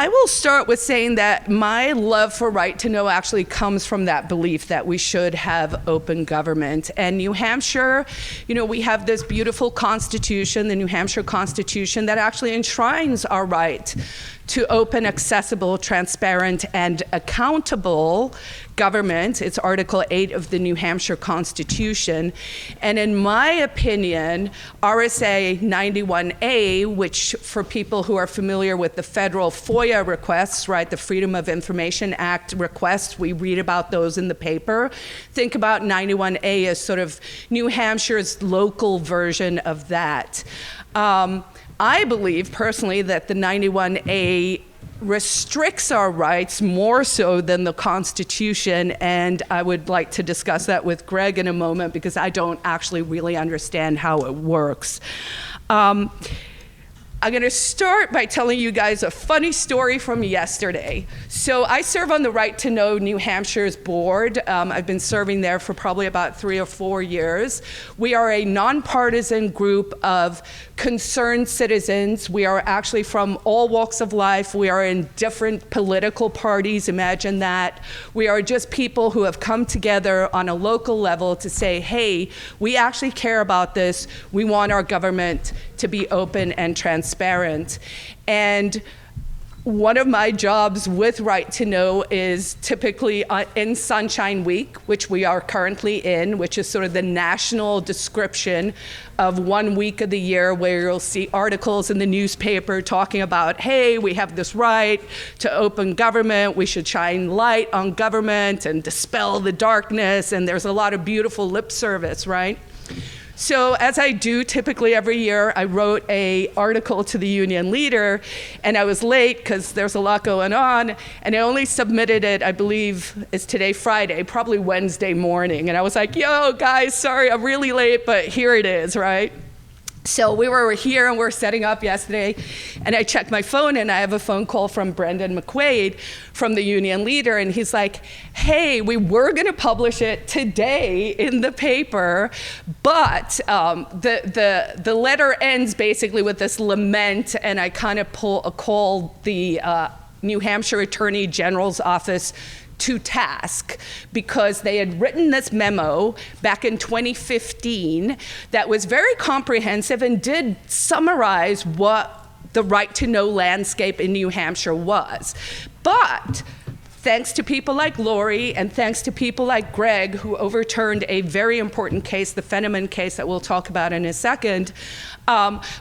I will start with saying that my love for right to know actually comes from that belief that we should have open government. And New Hampshire, we have this beautiful constitution, the New Hampshire Constitution, that actually enshrines our right to open, accessible, transparent, and accountable government. It's Article 8 of the New Hampshire Constitution. And in my opinion, RSA 91A, which for people who are familiar with the federal FOIA requests, right, the Freedom of Information Act requests, we read about those in the paper. Think about 91A as sort of New Hampshire's local version of that. I believe personally that the 91A restricts our rights more so than the Constitution, and I would like to discuss that with Greg in a moment because I don't actually really understand how it works. I'm going to start by telling you guys a funny story from yesterday. So I serve on the Right to Know New Hampshire's board. I've been serving there for probably about 3 or 4 years. We are a nonpartisan group of concerned citizens. We are actually from all walks of life. We are in different political parties, imagine that. We are just people who have come together on a local level to say, hey, we actually care about this. We want our government to be open and transparent. And one of my jobs with Right to Know is typically in Sunshine Week, which we are currently in, which is sort of the national description of 1 week of the year where you'll see articles in the newspaper talking about, hey, we have this right to open government, we should shine light on government and dispel the darkness, and there's a lot of beautiful lip service, right? So as I do typically every year, I wrote an article to the union leader, and I was late because there's a lot going on, and I only submitted it, I believe, it's today Friday, probably Wednesday morning. And I was like, yo, guys, sorry, I'm really late, but here it is, right? So we were here and we're setting up yesterday, and I checked my phone and I have a phone call from Brendan McQuaid from the union leader, and he's like, hey, we were gonna publish it today in the paper, but the letter ends basically with this lament, and I kind of call the New Hampshire Attorney General's office to task because they had written this memo back in 2015 that was very comprehensive and did summarize what the right to know landscape in New Hampshire was. But thanks to people like Laurie and thanks to people like Greg, who overturned a very important case, the Fenneman case that we'll talk about in a second,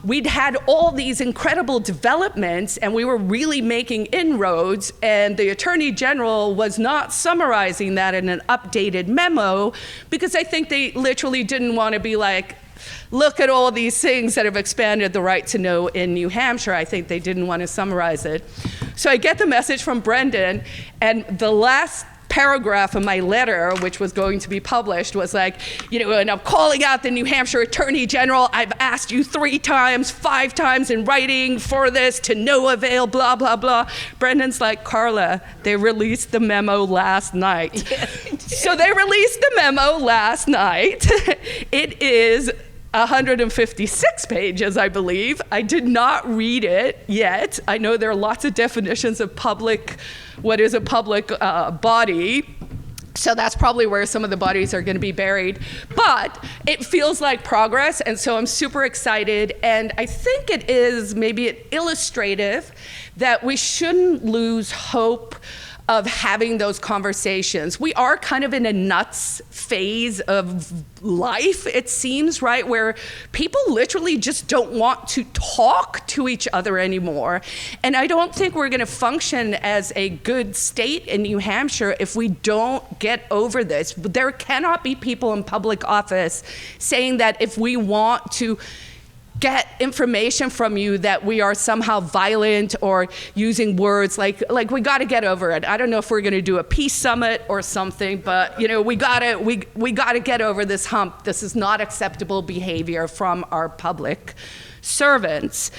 we'd had all these incredible developments and we were really making inroads, and the Attorney General was not summarizing that in an updated memo because I think they literally didn't want to be like, look at all these things that have expanded the right to know in New Hampshire. I think they didn't want to summarize it. So I get the message from Brendan, and the last paragraph of my letter, which was going to be published, was like, and I'm calling out the New Hampshire Attorney General. I've asked you 3 times, 5 times in writing for this to no avail, blah, blah, blah. Brendan's like, Carla, they released the memo last night. Yes, so they released the memo last night. It is 156 pages, I believe. I did not read it yet. I know there are lots of definitions of what is a public body. So that's probably where some of the bodies are going to be buried. But it feels like progress, and so I'm super excited. And I think it is maybe illustrative that we shouldn't lose hope of having those conversations. We are kind of in a nuts phase of life, it seems, right? Where people literally just don't want to talk to each other anymore. And I don't think we're gonna function as a good state in New Hampshire if we don't get over this. There cannot be people in public office saying that if we want to get information from you that we are somehow violent or using words like we got to get over it. I don't know if we're going to do a peace summit or something, but we got to get over this hump. This is not acceptable behavior from our public servants.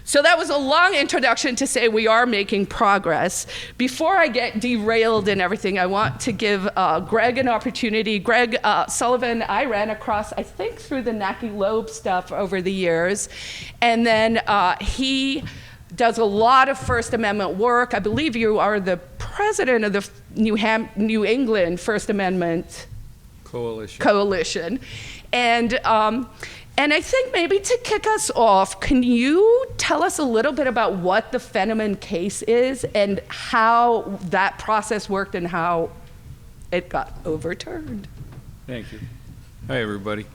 So that was a long introduction to say we are making progress. Before I get derailed and everything, I want to give Greg an opportunity. Greg Sullivan, I ran across, I think, through the Naki Loeb stuff over the years. And then he does a lot of First Amendment work. I believe you are the president of the New England First Amendment Coalition. And I think maybe to kick us off, can you tell us a little bit about what the Fenneman case is and how that process worked and how it got overturned? Thank you. Hi, everybody.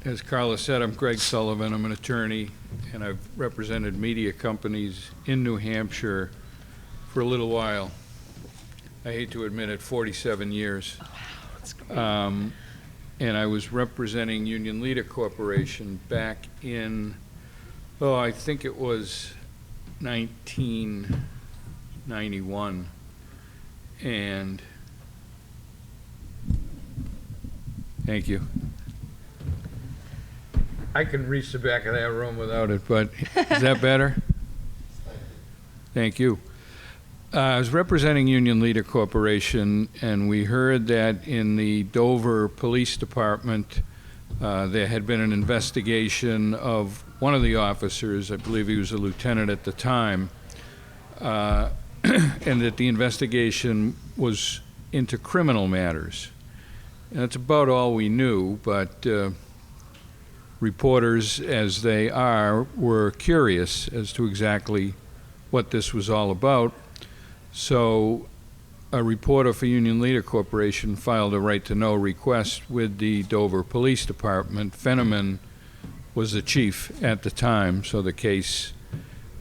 As Carla said, I'm Greg Sullivan. I'm an attorney, and I've represented media companies in New Hampshire for a little while. I hate to admit it, 47 years. Oh, wow, that's great. And I was representing Union Leader Corporation back in, I think it was 1991. And thank you. I can reach the back of that room without it, but is that better? Thank you. I was representing Union Leader Corporation, and we heard that in the Dover Police Department there had been an investigation of one of the officers, I believe he was a lieutenant at the time, and that the investigation was into criminal matters. And that's about all we knew, but reporters, as they are, were curious as to exactly what this was all about. So a reporter for Union Leader Corporation filed a right-to-know request with the Dover Police Department. Fenneman was the chief at the time, so the case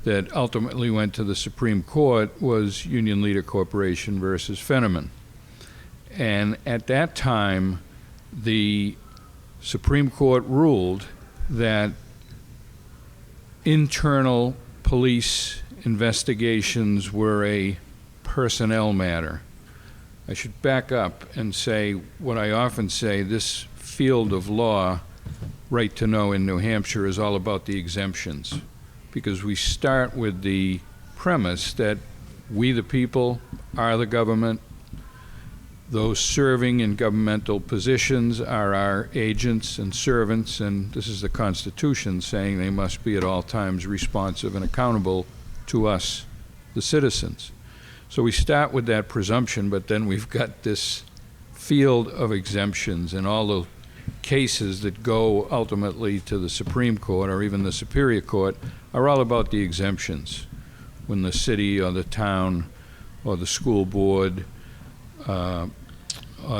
that ultimately went to the Supreme Court was Union Leader Corporation versus Fenneman. And at that time, the Supreme Court ruled that internal police investigations were a personnel matter. I should back up and say what I often say: this field of law, right to know in New Hampshire, is all about the exemptions, because we start with the premise that we, the people, are the government. Those serving in governmental positions are our agents and servants, and this is the Constitution saying they must be at all times responsive and accountable to us, the citizens. So we start with that presumption, but then we've got this field of exemptions, and all the cases that go ultimately to the Supreme Court or even the Superior Court are all about the exemptions. When the city or the town or the school board or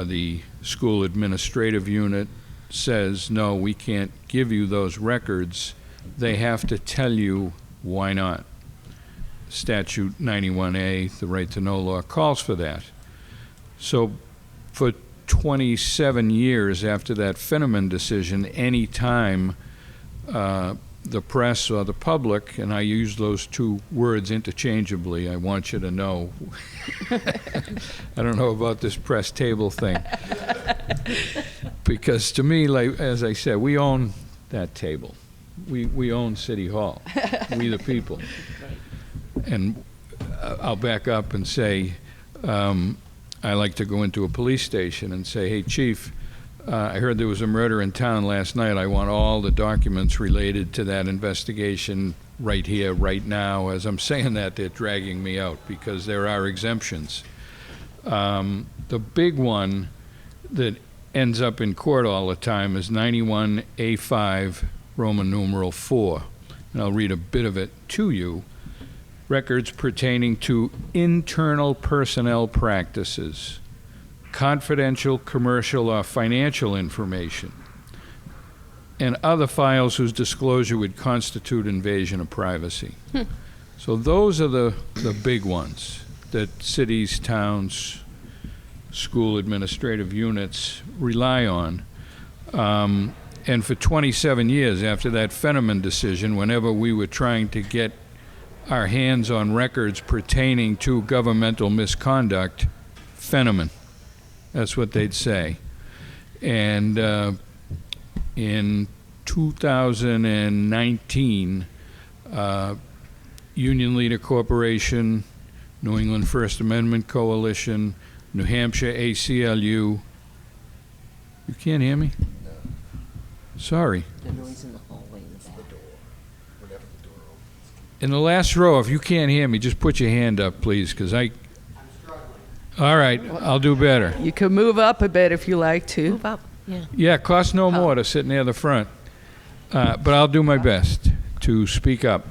the school administrative unit says, no, we can't give you those records, they have to tell you why not. Statute 91A, the right to know law, calls for that. So for 27 years after that Fenneman decision, any time the press or the public, and I use those two words interchangeably, I want you to know. I don't know about this press table thing. Because to me, like, as I said, we own that table. We own City Hall, we the people. And I'll back up and say, I like to go into a police station and say, hey, Chief, I heard there was a murder in town last night. I want all the documents related to that investigation right here, right now. As I'm saying that, they're dragging me out because there are exemptions. The big one that ends up in court all the time is 91A5, Roman numeral 4. And I'll read a bit of it to you. Records pertaining to internal personnel practices, confidential, commercial, or financial information, and other files whose disclosure would constitute invasion of privacy. So those are the big ones that cities, towns, school administrative units rely on. And for 27 years after that Fenneman decision, whenever we were trying to get our hands on records pertaining to governmental misconduct, Fenneman. That's what they'd say. And in 2019, Union Leader Corporation, New England First Amendment Coalition, New Hampshire ACLU. You can't hear me? No. Sorry. The noise in the hallway in the back. The door. Whenever the door opens. In the last row, if you can't hear me, just put your hand up, please, because I'm struggling. All right, I'll do better. You can move up a bit if you like to. Move up. Yeah. Yeah, it costs no more to sit near the front. But I'll do my best to speak up.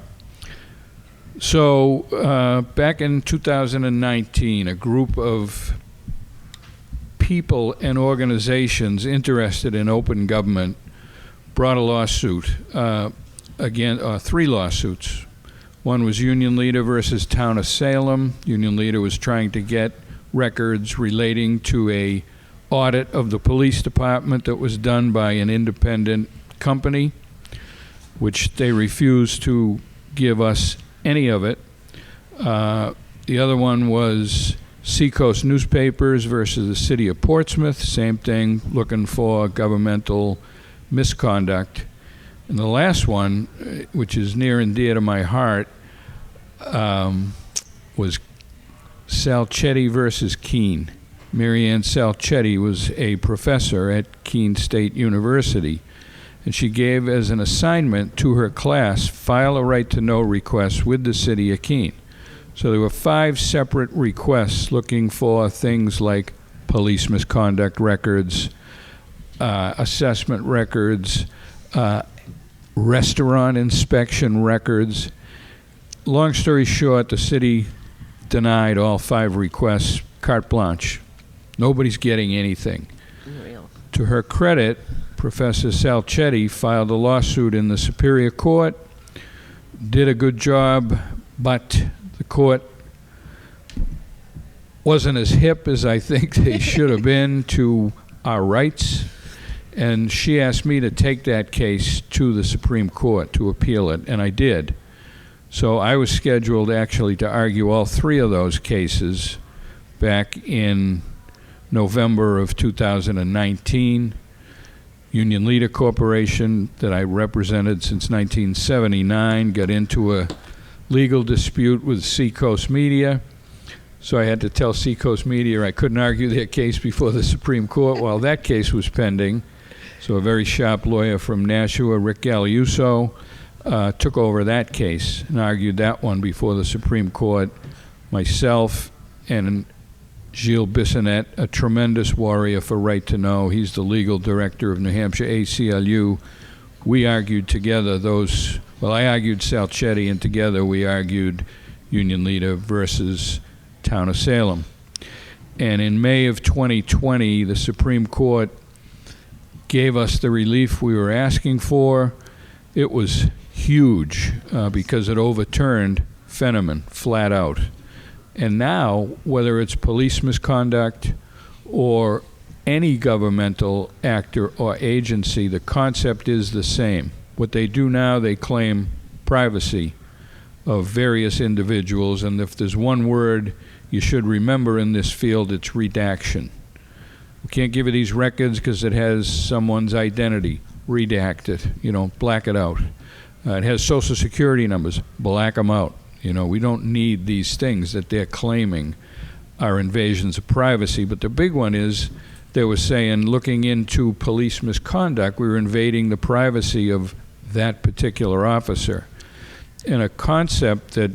So back in 2019, a group of people and organizations interested in open government brought a lawsuit, three lawsuits. One was Union Leader versus Town of Salem. Union Leader was trying to get records relating to a audit of the police department that was done by an independent company, which they refused to give us any of it. The other one was Seacoast Newspapers versus the City of Portsmouth. Same thing, looking for governmental misconduct. And the last one, which is near and dear to my heart, was Salcetti versus Keene. Mary Ann Salcetti was a professor at Keene State University, and she gave as an assignment to her class, file a right-to-know request with the city of Keene. So there were 5 separate requests looking for things like police misconduct records, assessment records, restaurant inspection records. Long story short, the city denied all 5 requests, carte blanche. Nobody's getting anything. Unreal. To her credit, Professor Salcetti filed a lawsuit in the Superior Court, did a good job, but the court wasn't as hip as I think they should have been to our rights. And she asked me to take that case to the Supreme Court to appeal it, and I did. So I was scheduled actually to argue all 3 of those cases back in November of 2019. Union Leader Corporation, that I represented since 1979, got into a legal dispute with Seacoast Media. So I had to tell Seacoast Media I couldn't argue their case before the Supreme Court while that case was pending. So a very sharp lawyer from Nashua, Rick Galliuso, took over that case and argued that one before the Supreme Court. Myself and Gilles Bissonnette, a tremendous warrior for right to know. He's the legal director of New Hampshire ACLU. We argued together I argued Salcetti, and together we argued Union Leader versus Town of Salem. And in May of 2020, the Supreme Court gave us the relief we were asking for. It was huge because it overturned Fenneman flat out. And now, whether it's police misconduct or any governmental actor or agency, the concept is the same. What they do now, they claim privacy of various individuals, and if there's one word you should remember in this field, it's redaction. We can't give you these records because it has someone's identity. Redact it, black it out. It has social security numbers, black them out. We don't need these things that they're claiming are invasions of privacy. But the big one is they were saying, looking into police misconduct, we were invading the privacy of that particular officer. And a concept that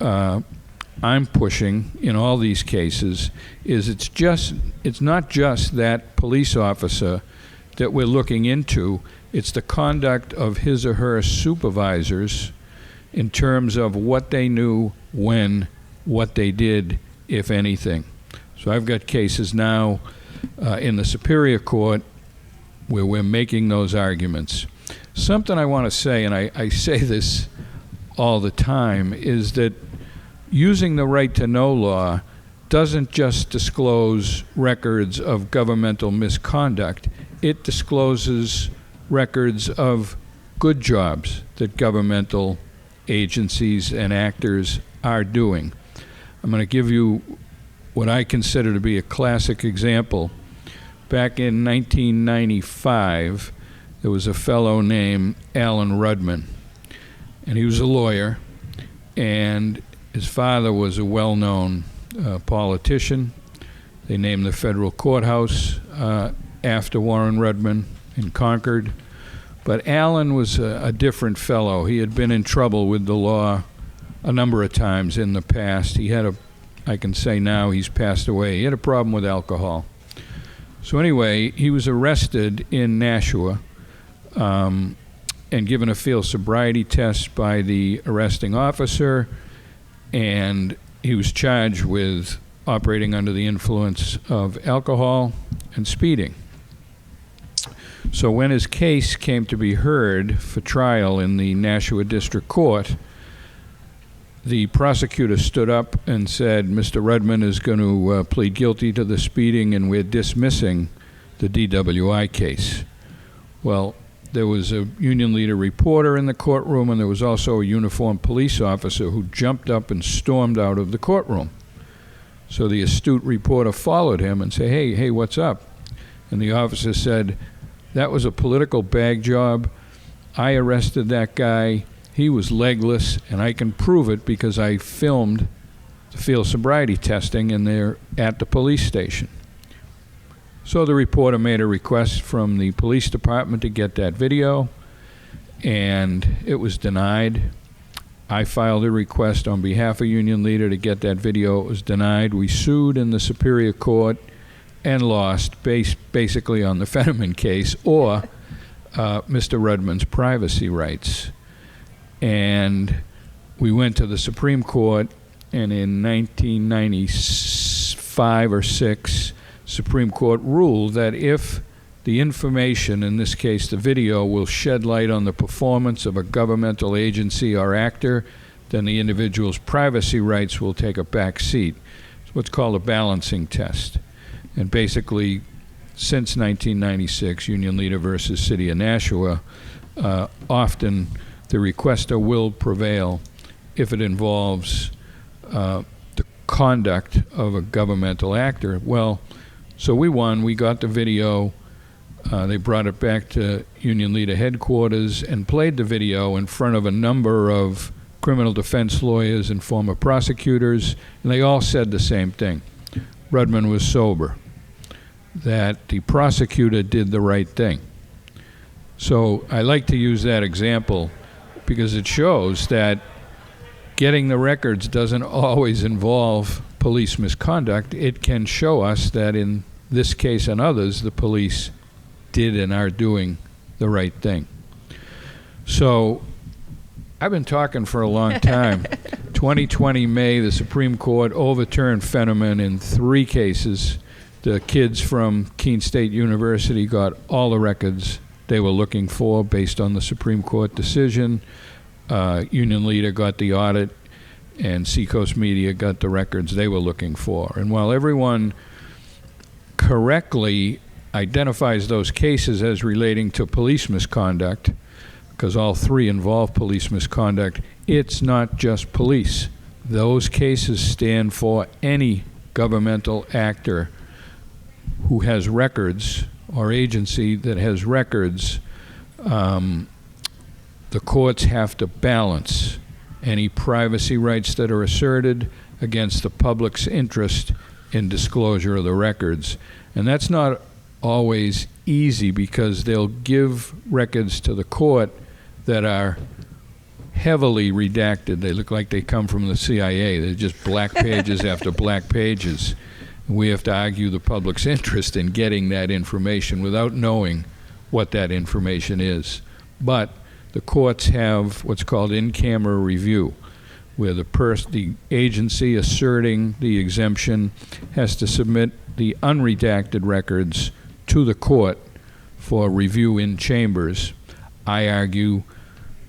I'm pushing in all these cases is it's not just that police officer that we're looking into, it's the conduct of his or her supervisors in terms of what they knew, when, what they did, if anything. So I've got cases now in the Superior Court where we're making those arguments. Something I want to say, and I say this all the time, is that using the right to know law doesn't just disclose records of governmental misconduct. It discloses records of good jobs that governmental agencies and actors are doing. I'm going to give you what I consider to be a classic example. Back in 1995, there was a fellow named Alan Rudman, and he was a lawyer, and his father was a well-known politician. They named the federal courthouse after Warren Rudman in Concord. But Alan was a different fellow. He had been in trouble with the law a number of times in the past. I can say now he's passed away. He had a problem with alcohol. So anyway, he was arrested in Nashua and given a field sobriety test by the arresting officer, and he was charged with operating under the influence of alcohol and speeding. So when his case came to be heard for trial in the Nashua District Court, the prosecutor stood up and said, Mr. Rudman is going to plead guilty to the speeding, and we're dismissing the DWI case. Well, there was a union leader reporter in the courtroom, and there was also a uniformed police officer who jumped up and stormed out of the courtroom. So the astute reporter followed him and said, hey, what's up? And the officer said, that was a political bag job. I arrested that guy. He was legless, and I can prove it because I filmed the field sobriety testing, and they're at the police station. So the reporter made a request from the police department to get that video, and it was denied. I filed a request on behalf of Union Leader to get that video. It was denied. We sued in the Superior Court and lost, basically on the Fetterman case or Mr. Rudman's privacy rights. And we went to the Supreme Court, and in 1995 or 6, Supreme Court ruled that if the information, in this case the video, will shed light on the performance of a governmental agency or actor, then the individual's privacy rights will take a back seat. It's what's called a balancing test. And basically, since 1996, Union Leader versus City of Nashua, often the requester will prevail if it involves the conduct of a governmental actor. Well, so we won. We got the video. They brought it back to Union Leader headquarters and played the video in front of a number of criminal defense lawyers and former prosecutors, and they all said the same thing. Rudman was sober, that the prosecutor did the right thing. So I like to use that example because it shows that getting the records doesn't always involve police misconduct. It can show us that in this case and others, the police did and are doing the right thing. So I've been talking for a long time. 2020 May, the Supreme Court overturned Fetterman in 3 cases. The kids from Keene State University got all the records they were looking for based on the Supreme Court decision. Union Leader got the audit, and Seacoast Media got the records they were looking for. And while everyone correctly identifies those cases as relating to police misconduct, because all 3 involve police misconduct, it's not just police. Those cases stand for any governmental actor who has records or agency that has records. The courts have to balance any privacy rights that are asserted against the public's interest in disclosure of the records. And that's not always easy because they'll give records to the court that are heavily redacted. They look like they come from the CIA. They're just black pages after black pages. We have to argue the public's interest in getting that information without knowing what that information is. But the courts have what's called in-camera review, where the agency asserting the exemption has to submit the unredacted records to the court for review in chambers. I argue,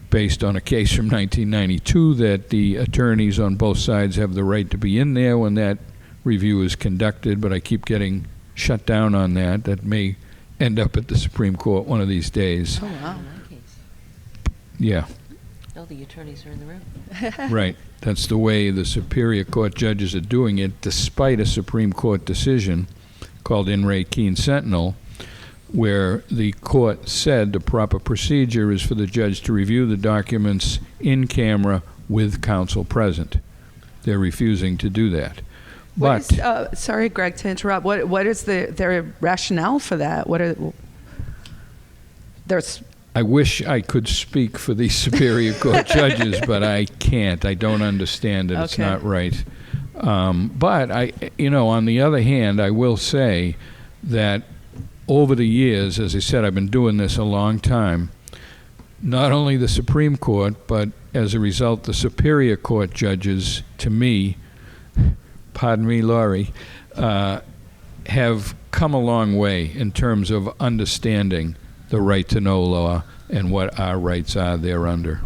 based on a case from 1992, that the attorneys on both sides have the right to be in there when that review is conducted, but I keep getting shut down on that. That may end up at the Supreme Court one of these days. Oh, wow. Yeah. No, the attorneys are in the room. Right. That's the way the Superior Court judges are doing it, despite a Supreme Court decision called In Re Keene Sentinel, where the court said the proper procedure is for the judge to review the documents in camera with counsel present. They're refusing to do that. Sorry, Greg, to interrupt. What is their rationale for that? I wish I could speak for these Superior Court judges, but I can't. I don't understand it. It's Okay. not right. But on the other hand, I will say that over the years, as I said, I've been doing this a long time. Not only the Supreme Court, but as a result, the Superior Court judges, to me, pardon me, Laurie, have come a long way in terms of understanding the right-to-know law and what our rights are thereunder.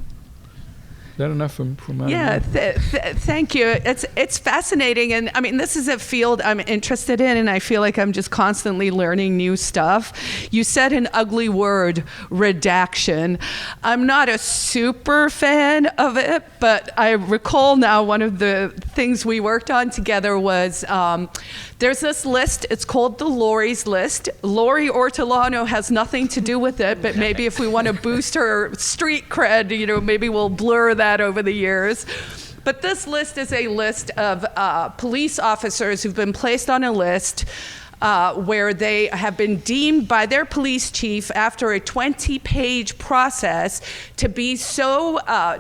Is that enough from my Yeah, end? thank you. It's fascinating, and I mean, this is a field I'm interested in, and I feel like I'm just constantly learning new stuff. You said an ugly word, redaction. I'm not a super fan of it, but I recall now one of the things we worked on together was there's this list. It's called the Laurie's list. Laurie Ortolano has nothing to do with it, but maybe if we want to boost her street cred, maybe we'll blur that over the years. But this list is a list of police officers who've been placed on a list where they have been deemed by their police chief after a 20-page process to be so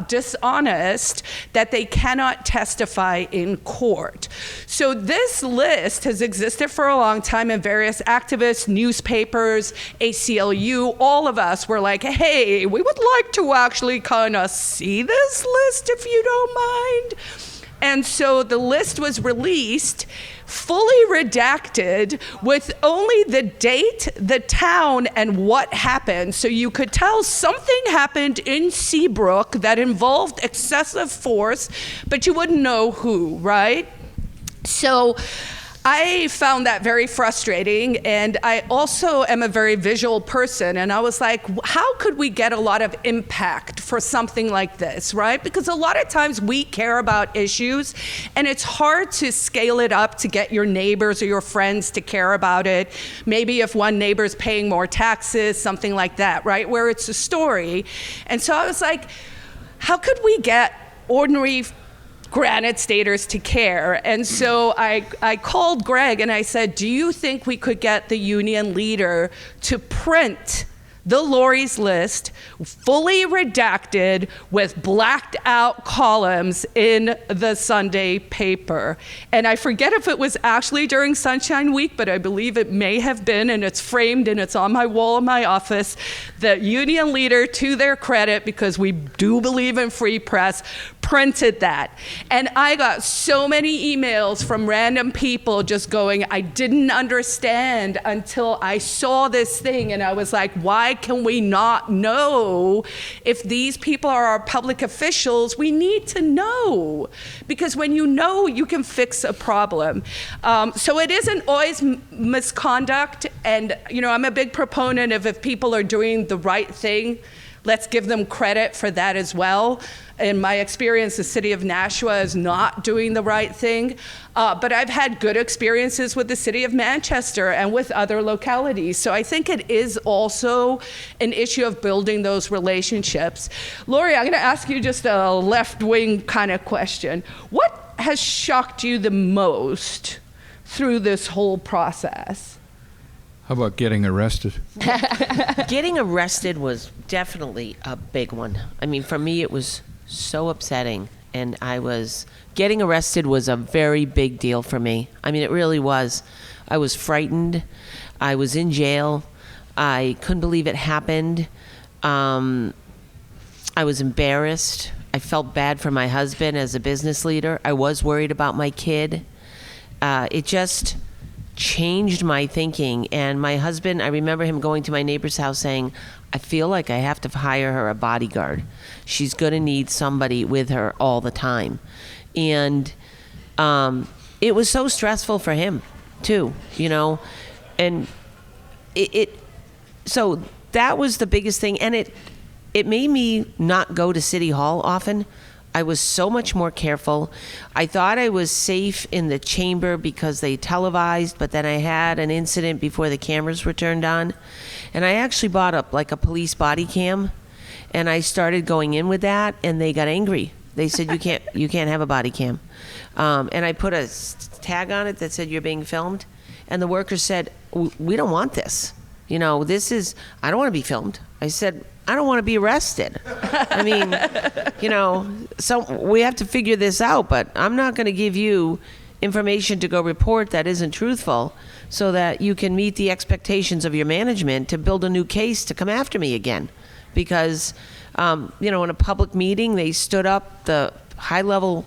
dishonest that they cannot testify in court. So this list has existed for a long time, and various activists, newspapers, ACLU, all of us were like, hey, we would like to actually kind of see this list if you don't mind. And so the list was released, fully redacted, with only the date, the town, and what happened. So you could tell something happened in Seabrook that involved excessive force, but you wouldn't know who, right? So I found that very frustrating, and I also am a very visual person, and I was like, how could we get a lot of impact for something like this, right? Because a lot of times we care about issues, and it's hard to scale it up to get your neighbors or your friends to care about it. Maybe if one neighbor's paying more taxes, something like that, right? Where it's a story. And so I was like, how could we get ordinary Granite Staters to care? And so I called Greg and I said, do you think we could get the union leader to print the Laurie's list, fully redacted with blacked out columns in the Sunday paper? And I forget if it was actually during Sunshine Week, but I believe it may have been, and it's framed and it's on my wall in my office. The union leader, to their credit, because we do believe in free press, printed that. And I got so many emails from random people just going, I didn't understand until I saw this thing. And I was like, why can we not know if these people are our public officials? We need to know, because when you know, you can fix a problem. So it isn't always misconduct, and I'm a big proponent of, if people are doing the right thing, let's give them credit for that as well. In my experience, the city of Nashua is not doing the right thing, but I've had good experiences with the city of Manchester and with other localities. So I think it is also an issue of building those relationships. Laurie, I'm going to ask you just a left-wing kind of question. What has shocked you the most through this whole process? How about getting arrested? Getting arrested was definitely a big one. I mean, for me, it was so upsetting. And getting arrested was a very big deal for me. I mean, it really was. I was frightened. I was in jail. I couldn't believe it happened. I was embarrassed. I felt bad for my husband as a business leader. I was worried about my kid. It just changed my thinking. And my husband, I remember him going to my neighbor's house saying, I feel like I have to hire her a bodyguard. She's going to need somebody with her all the time. And it was so stressful for him too, and so that was the biggest thing. And it made me not go to City Hall often. I was so much more careful. I thought I was safe in the chamber because they televised, but then I had an incident before the cameras were turned on. And I actually bought up like a police body cam, and I started going in with that, and they got angry. They said, you can't have a body cam. And I put a tag on it that said, you're being filmed. And the workers said, we don't want this. I don't want to be filmed. I said, I don't want to be arrested. I mean, so we have to figure this out, but I'm not going to give you information to go report that isn't truthful so that you can meet the expectations of your management to build a new case to come after me again. Because, in a public meeting, they stood up the high-level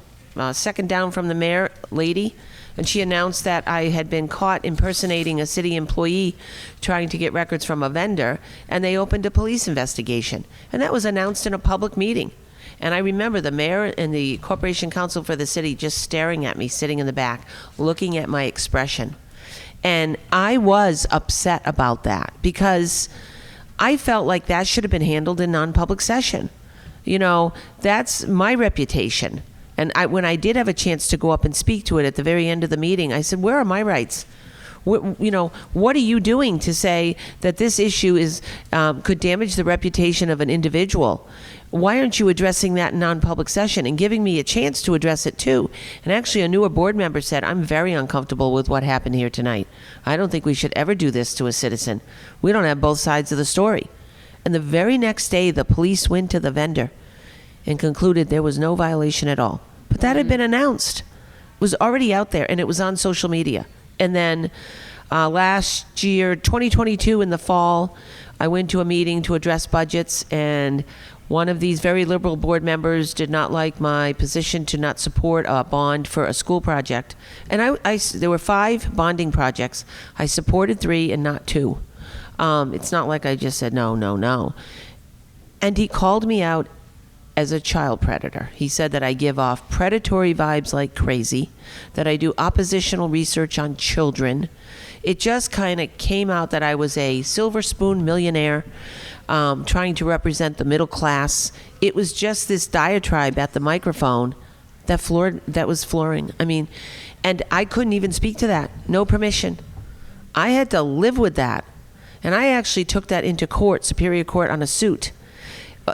second down from the mayor lady, and she announced that I had been caught impersonating a city employee trying to get records from a vendor, and they opened a police investigation. And that was announced in a public meeting. And I remember the mayor and the corporation counsel for the city just staring at me, sitting in the back, looking at my expression. And I was upset about that because I felt like that should have been handled in non-public session. That's my reputation. And when I did have a chance to go up and speak to it at the very end of the meeting, I said, where are my rights? What are you doing to say that this issue could damage the reputation of an individual? Why aren't you addressing that in non-public session and giving me a chance to address it too? And actually, a newer board member said, I'm very uncomfortable with what happened here tonight. I don't think we should ever do this to a citizen. We don't have both sides of the story. And the very next day, the police went to the vendor and concluded there was no violation at all. But that had been announced. It was already out there, and it was on social media. And then last year, 2022, in the fall, I went to a meeting to address budgets, and one of these very liberal board members did not like my position to not support a bond for a school project. And there were 5 bonding projects. I supported 3 and not 2. It's not like I just said no. And he called me out as a child predator. He said that I give off predatory vibes like crazy, that I do oppositional research on children. It just kind of came out that I was a silver spoon millionaire trying to represent the middle class. It was just this diatribe at the microphone that was flooring. I mean, and I couldn't even speak to that. No permission. I had to live with that. And I actually took that into court, Superior Court, on a suit.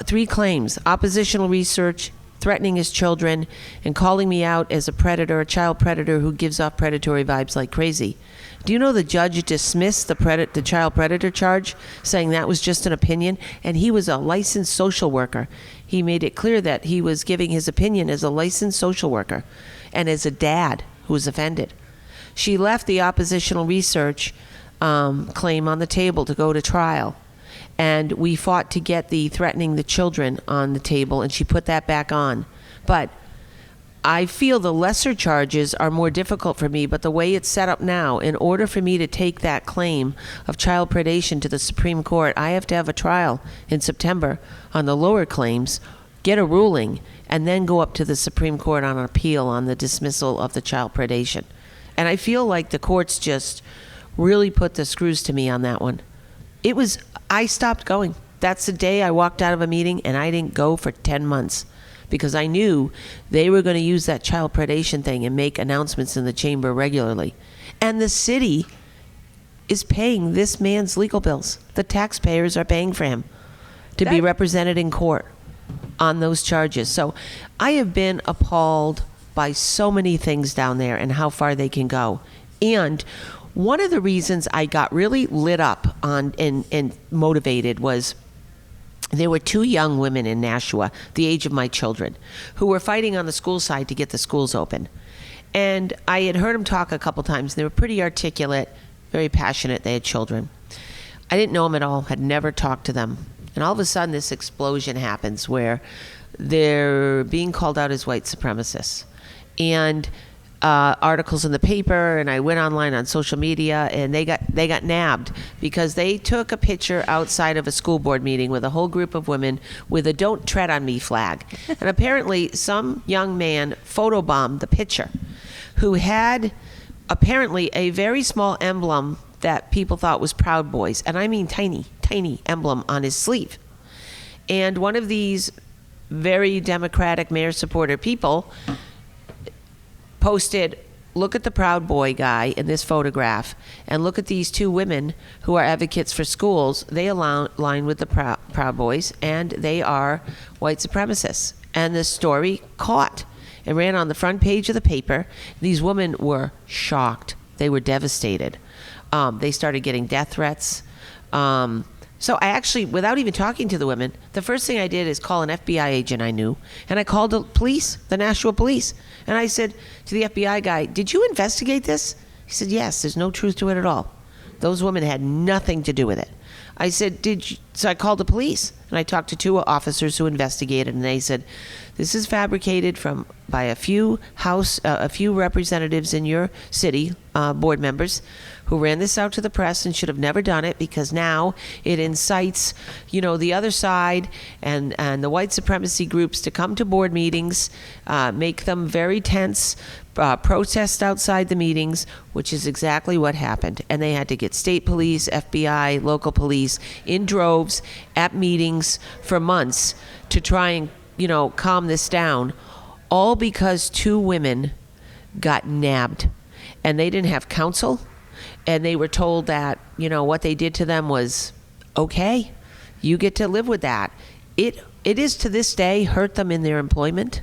3 claims: oppositional research, threatening his children, and calling me out as a predator, a child predator who gives off predatory vibes like crazy. Do you know the judge dismissed the child predator charge, saying that was just an opinion? And he was a licensed social worker. He made it clear that he was giving his opinion as a licensed social worker and as a dad who was offended. She left the oppositional research claim on the table to go to trial. And we fought to get the threatening the children on the table, and she put that back on. But I feel the lesser charges are more difficult for me, but the way it's set up now, in order for me to take that claim of child predation to the Supreme Court, I have to have a trial in September on the lower claims, get a ruling, and then go up to the Supreme Court on an appeal on the dismissal of the child predation. And I feel like the courts just really put the screws to me on that one. I stopped going. That's the day I walked out of a meeting, and I didn't go for 10 months because I knew they were going to use that child predation thing and make announcements in the chamber regularly. And the city is paying this man's legal bills. The taxpayers are paying for him to be represented in court on those charges. So I have been appalled by so many things down there and how far they can go. And one of the reasons I got really lit up on and motivated was there were 2 young women in Nashua, the age of my children, who were fighting on the school side to get the schools open. And I had heard them talk a couple times. They were pretty articulate, very passionate. They had children. I didn't know them at all, had never talked to them. And all of a sudden this explosion happens where they're being called out as white supremacists. And articles in the paper, and I went online on social media, and they got nabbed because they took a picture outside of a school board meeting with a whole group of women with a "Don't Tread on Me" flag. And apparently some young man photobombed the picture who had apparently a very small emblem that people thought was Proud Boys, and I mean tiny emblem on his sleeve. And one of these very Democratic mayor supporter people posted, look at the Proud Boy guy in this photograph, and look at these 2 women who are advocates for schools. They align with the Proud Boys, and they are white supremacists. And the story caught. It ran on the front page of the paper. These women were shocked. They were devastated. They started getting death threats. So I actually, without even talking to the women, the first thing I did is call an FBI agent I knew, and I called the police, the Nashua police, and I said to the FBI guy, "Did you investigate this?" He said, "Yes, there's no truth to it at all. Those women had nothing to do with it." I said, "Did you?" So I called the police, and I talked to 2 officers who investigated, and they said, "This is fabricated by a few representatives in your city, board members, who ran this out to the press and should have never done it, because now it incites, the other side and the white supremacy groups to come to board meetings, make them very tense, protest outside the meetings," which is exactly what happened. And they had to get state police, FBI, local police in droves at meetings for months to try and, calm this down, all because 2 women got nabbed. And they didn't have counsel, and they were told that, what they did to them was okay. You get to live with that. It is to this day hurt them in their employment.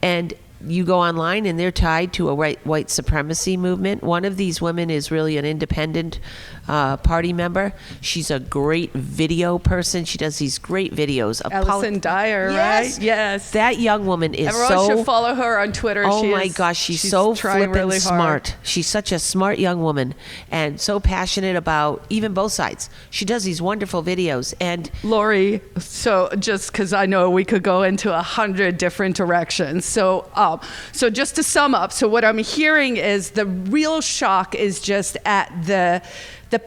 And you go online and they're tied to a white supremacy movement. One of these women is really an independent party member. She's a great video person. She does these great videos of Allison Dyer, yes. right? Yes. That young woman is Everyone should follow her on Twitter. Oh my gosh, she's so flippin' really smart. hard. She's such a smart young woman and so passionate about even both sides. She does these wonderful videos. And Laurie, so just because I know we could go into 100 different directions. So just to sum up, so what I'm hearing is the real shock is just at the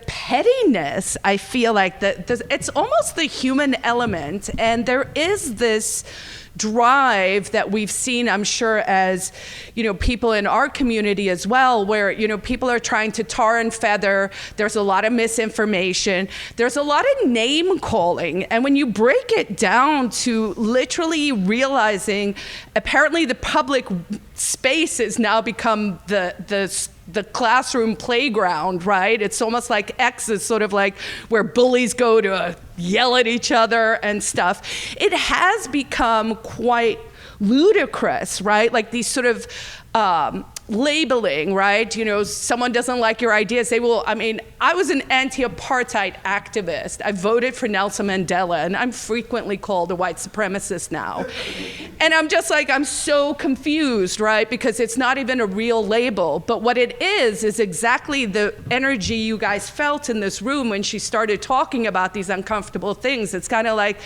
pettiness. I feel like it's almost the human element, and there is this drive that we've seen, I'm sure, as people in our community as well, where people are trying to tar and feather. There's a lot of misinformation. There's a lot of name calling, and when you break it down to literally realizing, apparently the public space has now become the classroom playground, right? It's almost like X is sort of like where bullies go to yell at each other and stuff. It has become quite ludicrous, right? Like these sort of labeling, right? Someone doesn't like your idea, say, well, I was an anti-apartheid activist. I voted for Nelson Mandela, and I'm frequently called a white supremacist now. And I'm just like, I'm so confused, right? Because it's not even a real label. But what it is exactly the energy you guys felt in this room when she started talking about these uncomfortable things. It's kind of like,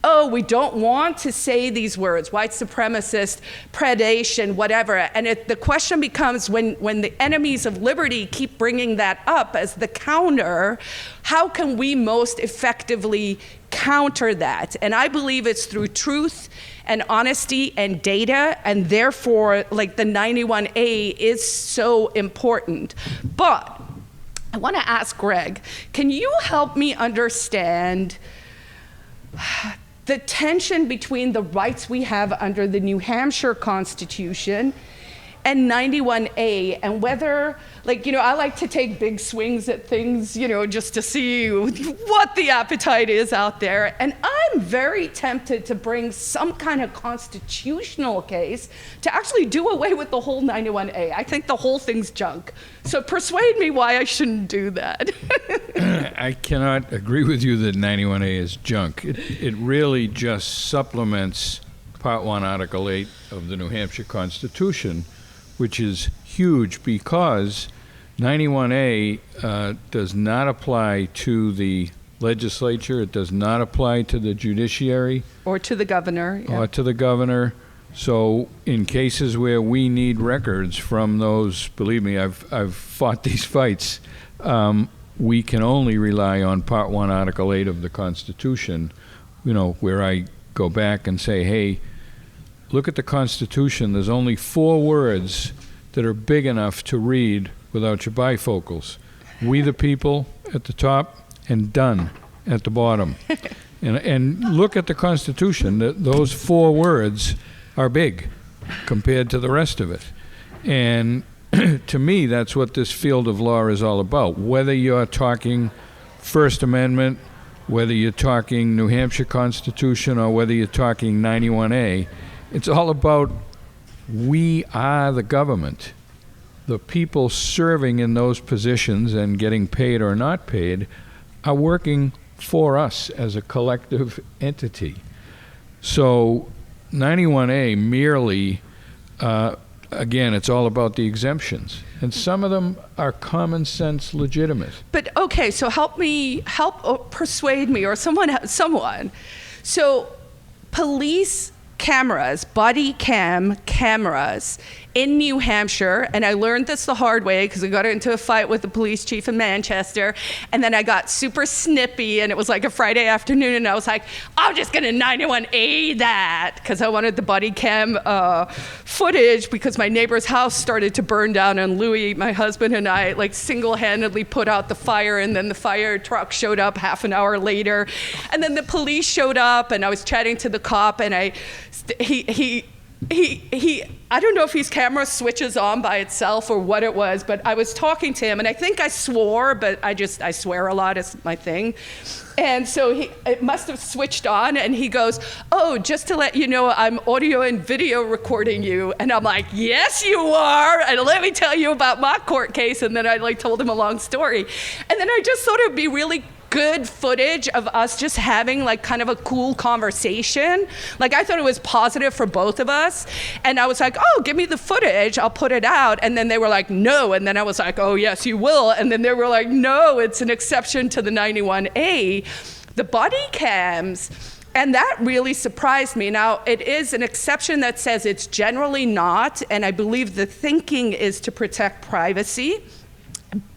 oh, we don't want to say these words, white supremacist, predation, whatever. And the question becomes, when the enemies of liberty keep bringing that up as the counter, how can we most effectively counter that? And I believe it's through truth and honesty and data, and therefore, like the 91A is so important. But I want to ask Greg, can you help me understand the tension between the rights we have under the New Hampshire Constitution and 91A, and whether, I like to take big swings at things, just to see what the appetite is out there. And I'm very tempted to bring some kind of constitutional case to actually do away with the whole 91A. I think the whole thing's junk. So persuade me why I shouldn't do that. I cannot agree with you that 91A is junk. It really just supplements Part 1, Article 8 of the New Hampshire Constitution, which is huge because 91A does not apply to the legislature. It does not apply to the judiciary. Or to the governor. Yeah. Or to the governor. So in cases where we need records from those, believe me, I've fought these fights, we can only rely on Part 1, Article 8 of the Constitution, where I go back and say, hey, look at the Constitution. There's only 4 words that are big enough to read without your bifocals. We the people at the top and done at the bottom. And look at the Constitution. Those 4 words are big compared to the rest of it. And to me, that's what this field of law is all about. Whether you're talking First Amendment, whether you're talking New Hampshire Constitution, or whether you're talking 91A, it's all about we are the government. The people serving in those positions and getting paid or not paid are working for us as a collective entity. So 91A merely, again, it's all about the exemptions. And some of them are common sense legitimate. But okay, so help persuade me or someone. So police cameras, body cam cameras in New Hampshire, and I learned this the hard way because I got into a fight with the police chief in Manchester, and then I got super snippy, and it was like a Friday afternoon, and I was like, I'm just gonna 91A that, because I wanted the body cam footage, because my neighbor's house started to burn down, and Louis, my husband, and I like single-handedly put out the fire, and then the fire truck showed up half an hour later, and then the police showed up, and I was chatting to the cop, and he I don't know if his camera switches on by itself or what it was, but I was talking to him, and I think I swore, but I swear a lot, is my thing. And so it must have switched on, and he goes, oh, just to let you know, I'm audio and video recording you. And I'm like, yes, you are, and let me tell you about my court case. And then I told him a long story. And then I just thought it would be really good footage of us just having kind of a cool conversation. I thought it was positive for both of us. And I was like, oh, give me the footage, I'll put it out. And then they were like, no. And then I was like, oh, yes, you will. And then they were like, no, it's an exception to the 91A, the body cams. And that really surprised me. Now, it is an exception that says it's generally not, and I believe the thinking is to protect privacy.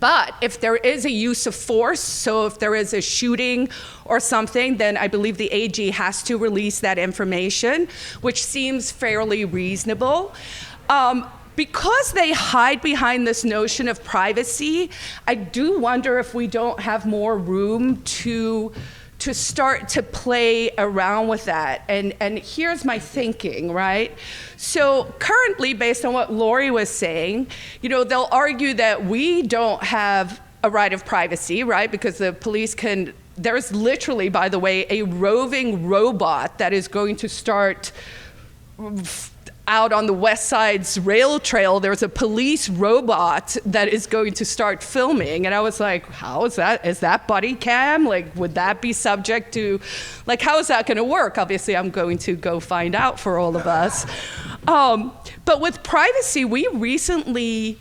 But if there is a use of force, so if there is a shooting or something, then I believe the AG has to release that information, which seems fairly reasonable. Because they hide behind this notion of privacy, I do wonder if we don't have more room to start to play around with that. And here's my thinking, right? So currently, based on what Laurie was saying, they'll argue that we don't have a right of privacy, right? Because the police there's literally, by the way, a roving robot that is going to start out on the West Side's rail trail. There's a police robot that is going to start filming. And I was like, how is that? Is that body cam? Would that be subject to, how is that going to work? Obviously, I'm going to go find out for all of us. But with privacy, we recently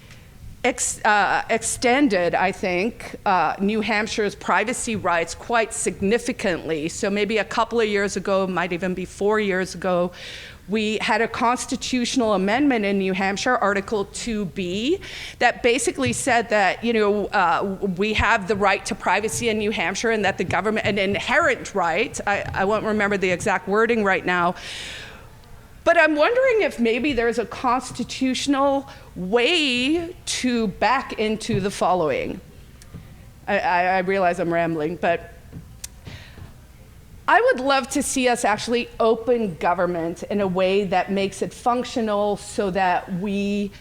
extended, I think, New Hampshire's privacy rights quite significantly. So maybe a couple of years ago, might even be 4 years ago, we had a constitutional amendment in New Hampshire, Article 2B, that basically said that, we have the right to privacy in New Hampshire, and that the government, an inherent right, I won't remember the exact wording right now, but I'm wondering if maybe there's a constitutional way to back into the following. I realize I'm rambling, but I would love to see us actually open government in a way that makes it functional, so that we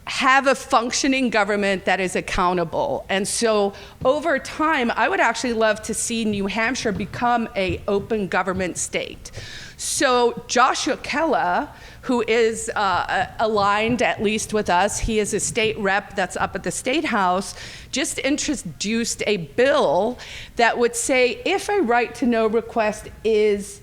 have a functioning government that is accountable. And so over time, I would actually love to see New Hampshire become an open government state. So Joshua Kella, who is aligned at least with us, he is a state rep that's up at the State House, just introduced a bill that would say if a right to know request is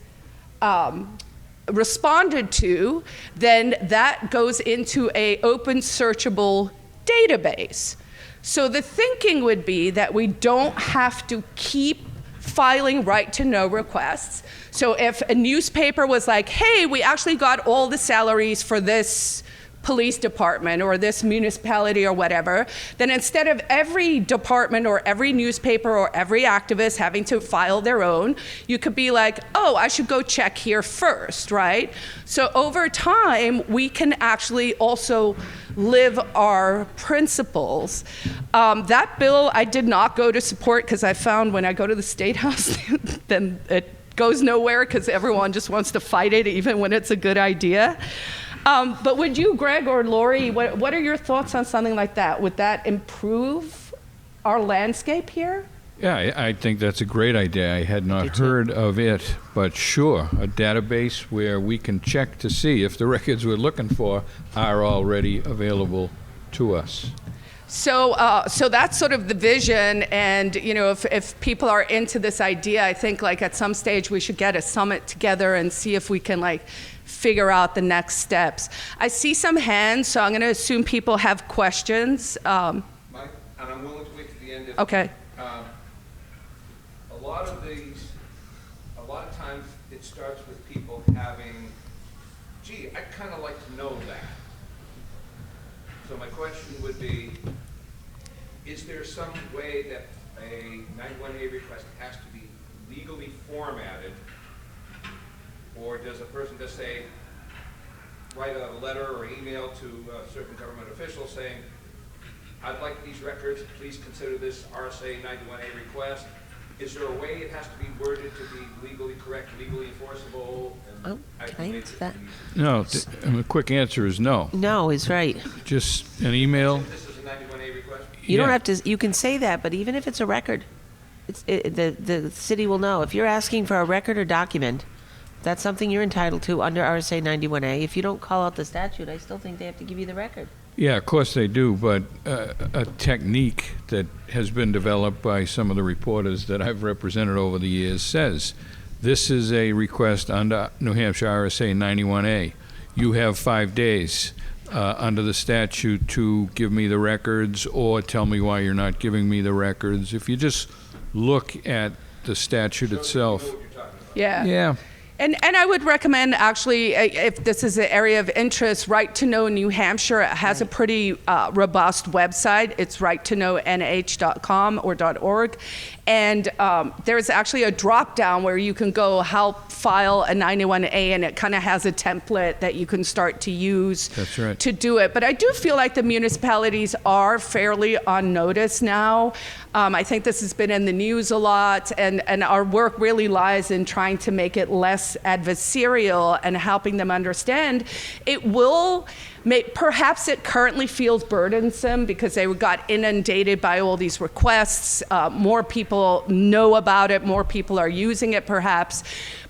responded to, then that goes into a open searchable database. So the thinking would be that we don't have to keep filing right to know requests. So if a newspaper was like, hey, we actually got all the salaries for this police department or this municipality or whatever, then instead of every department or every newspaper or every activist having to file their own, you could be like, oh, I should go check here first, right? So over time, we can actually also live our principles. That bill I did not go to support, because I found when I go to the State House, then it goes nowhere because everyone just wants to fight it even when it's a good idea. But would you, Greg or Laurie, what are your thoughts on something like that? Would that improve our landscape here? Yeah, I think that's a great idea. I had not heard of it, but sure, a database where we can check to see if the records we're looking for are already available to us. So that's sort of the vision, and if people are into this idea, I think like at some stage we should get a summit together and see if we can like figure out the next steps. I see some hands, so I'm going to assume people have questions. Mike, and I'm willing to wait to the end. Okay. A lot of times it starts with people having, gee, I'd kind of like to know that. So my question would be, is there some way that a 91A request has to be legally formatted, or does a person just say, write a letter or email to a certain government official saying, I'd like these records, please consider this RSA 91A request? Is there a way it has to be worded to be legally correct, legally enforceable? Can I answer that? No, the quick answer is no. No is right. Just an email. This is a 91A request? You don't have to, you can say that, but even if it's a record, the city will know. If you're asking for a record or document, that's something you're entitled to under RSA 91A. If you don't call out the statute, I still think they have to give you the record. Yeah, of course they do, but a technique that has been developed by some of the reporters that I've represented over the years says, this is a request under New Hampshire RSA 91A. You have 5 days under the statute to give me the records or tell me why you're not giving me the records. If you just look at the statute itself. Yeah. Yeah. And I would recommend, actually, if this is an area of interest, Right to Know New Hampshire has a pretty robust website. It's righttoknownh.com or .org. And there's actually a drop-down where you can go help file a 91A, and it kind of has a template that you can start to use. That's right. To do it. But I do feel like the municipalities are fairly on notice now. I think this has been in the news a lot, and our work really lies in trying to make it less adversarial and helping them understand. It will perhaps it currently feels burdensome because they got inundated by all these requests. More people know about it, more people are using it perhaps.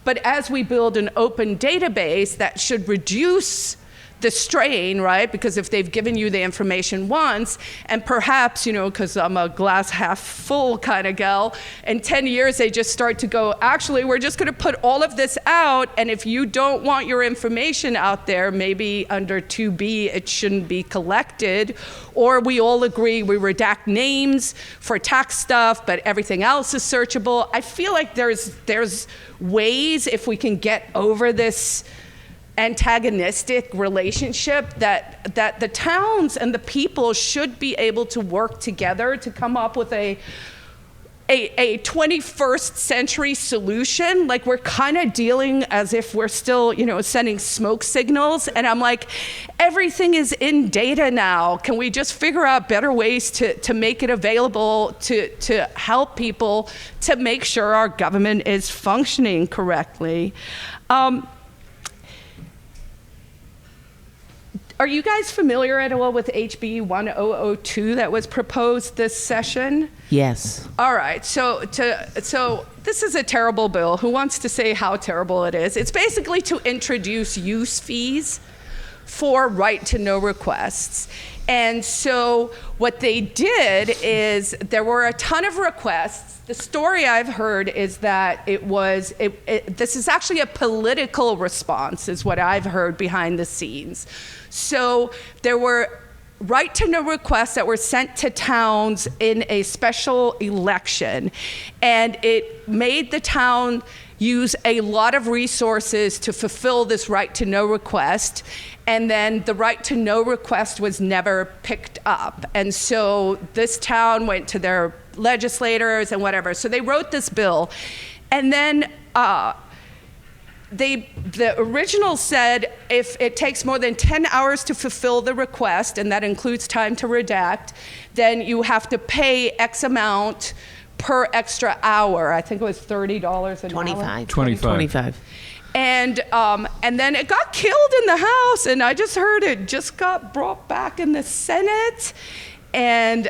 But as we build an open database, that should reduce the strain, right? Because if they've given you the information once, and perhaps, because I'm a glass half full kind of gal, in 10 years they just start to go, actually, we're just gonna put all of this out, and if you don't want your information out there, maybe under 2B it shouldn't be collected, or we all agree we redact names for tax stuff, but everything else is searchable. I feel like there's ways, if we can get over this antagonistic relationship, that the towns and the people should be able to work together to come up with a 21st century solution. Like, we're kind of dealing as if we're still, sending smoke signals. And I'm like, everything is in data now. Can we just figure out better ways to make it available to help people to make sure our government is functioning correctly? Are you guys familiar at all with HB 1002 that was proposed this session? Yes. All right, so this is a terrible bill. Who wants to say how terrible it is? It's basically to introduce use fees for right to know requests. And so what they did is there were a ton of requests. The story I've heard is that this is actually a political response, is what I've heard behind the scenes. So there were right to know requests that were sent to towns in a special election, and it made the town use a lot of resources to fulfill this right to know request, and then the right to know request was never picked up. And so this town went to their legislators and whatever. So they wrote this bill, and then the original said if it takes more than 10 hours to fulfill the request, and that includes time to redact, then you have to pay X amount per extra hour. I think it was $30 an hour. 25. And then it got killed in the House, and I just heard it just got brought back in the Senate. And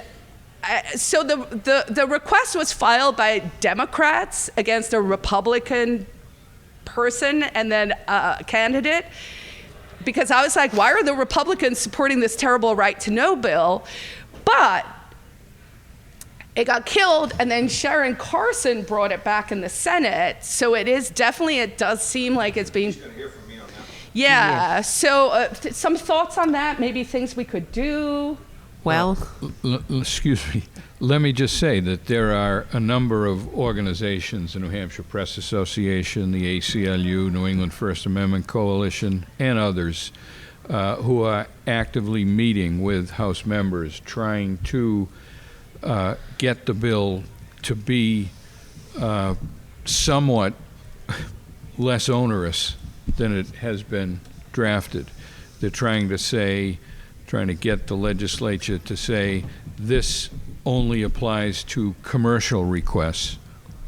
so the request was filed by Democrats against a Republican person and then a candidate, because I was like, why are the Republicans supporting this terrible right to know bill? But it got killed, and then Sharon Carson brought it back in the Senate. So it does seem like it's being. She's gonna hear from me on that one. Yeah. So some thoughts on that? Maybe things we could do. Well, Excuse me. Let me just say that there are a number of organizations, the New Hampshire Press Association, the ACLU, New England First Amendment Coalition, and others who are actively meeting with House members trying to get the bill to be somewhat less onerous than it has been drafted. They're trying to get the legislature to say this only applies to commercial requests,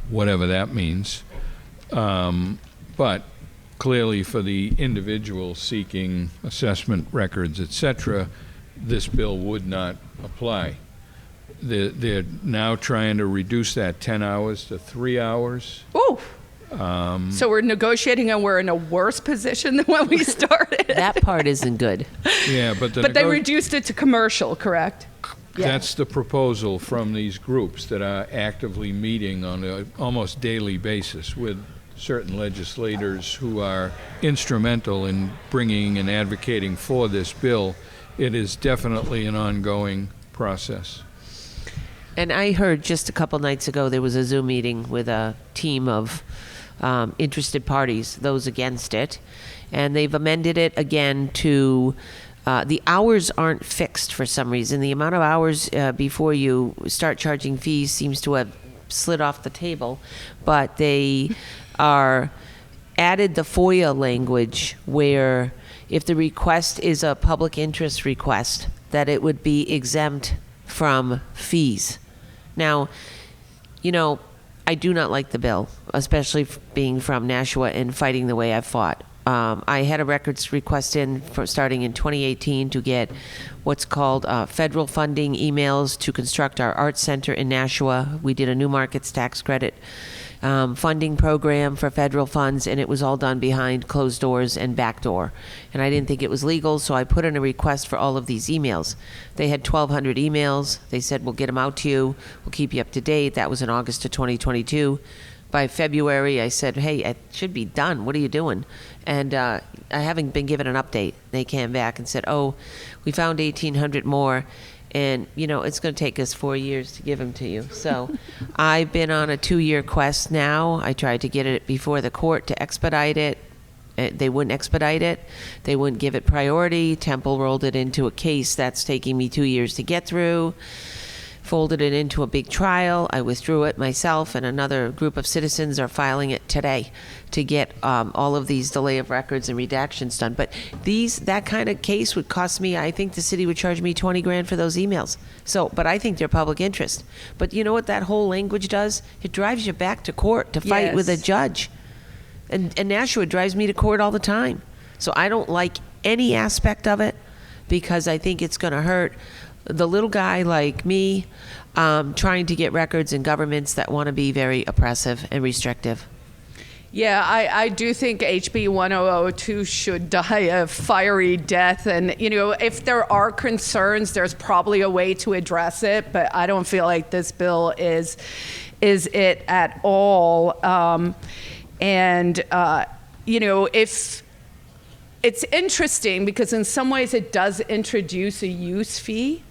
whatever that means. But clearly for the individual seeking assessment records, etc., this bill would not apply. They're now trying to reduce that 10 hours to 3 hours. Ooh. So we're negotiating, and we're in a worse position than when we started. that part isn't good. Yeah, but They reduced it to commercial, correct? Yeah. That's the proposal from these groups that are actively meeting on an almost daily basis with certain legislators who are instrumental in bringing and advocating for this bill. It is definitely an ongoing process. And I heard just a couple nights ago there was a Zoom meeting with a team of interested parties, those against it, and they've amended it again to the hours aren't fixed for some reason. The amount of hours before you start charging fees seems to have slid off the table, but they are added the FOIA language where if the request is a public interest request, that it would be exempt from fees. Now, I do not like the bill, especially being from Nashua and fighting the way I've fought. I had a records request in starting in 2018 to get what's called federal funding emails to construct our arts center in Nashua. We did a new markets tax credit funding program for federal funds, and it was all done behind closed doors and back door. And I didn't think it was legal, so I put in a request for all of these emails. They had 1,200 emails. They said, we'll get them out to you. We'll keep you up to date. That was in August of 2022. By February, I said, hey, it should be done. What are you doing? And I haven't been given an update. They came back and said, oh, we found 1,800 more. And, it's going to take us 4 years to give them to you. So I've been on a 2-year quest now. I tried to get it before the court to expedite it. They wouldn't expedite it. They wouldn't give it priority. Temple rolled it into a case that's taking me 2 years to get through. Folded it into a big trial. I withdrew it myself, and another group of citizens are filing it today to get all of these delay of records and redactions done. But that kind of case would cost me, I think the city would charge me $20,000 for those emails. But I think they're public interest. But you know what that whole language does? It drives you back to court to fight with a judge. And Nashua drives me to court all the time. So I don't like any aspect of it because I think it's going to hurt the little guy like me trying to get records in governments that want to be very oppressive and restrictive. Yeah, I do think HB 1002 should die a fiery death. And, if there are concerns, there's probably a way to address it. But I don't feel like this bill is it at all. If it's interesting because in some ways it does introduce a use fee.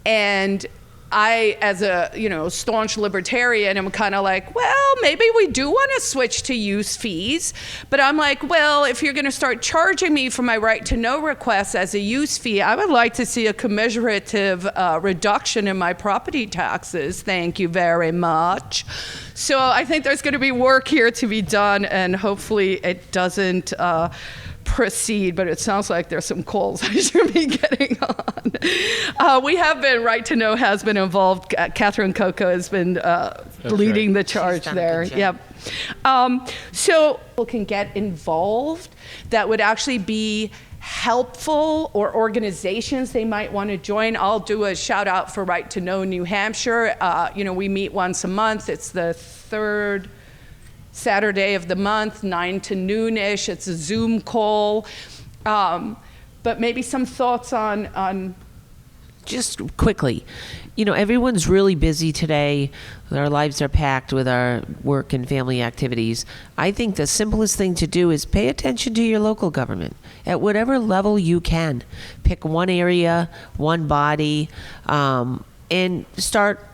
And I, as a staunch libertarian, am kind of like, well, maybe we do want to switch to use fees. But I'm like, well, if you're going to start charging me for my right to know requests as a use fee, I would like to see a commensurative reduction in my property taxes. Thank you very much. So I think there's going to be work here to be done, and hopefully it doesn't proceed, but it sounds like there's some calls I should be getting on. We have been, Right to Know has been involved. Catherine Coco has been leading the charge there. Yep. So people can get involved that would actually be helpful, or organizations they might want to join. I'll do a shout out for Right to Know New Hampshire. We meet once a month. It's the third Saturday of the month, 9 to noon-ish. It's a Zoom call. But maybe some thoughts on just quickly, everyone's really busy today. Our lives are packed with our work and family activities. I think the simplest thing to do is pay attention to your local government at whatever level you can. Pick one area, one body, and start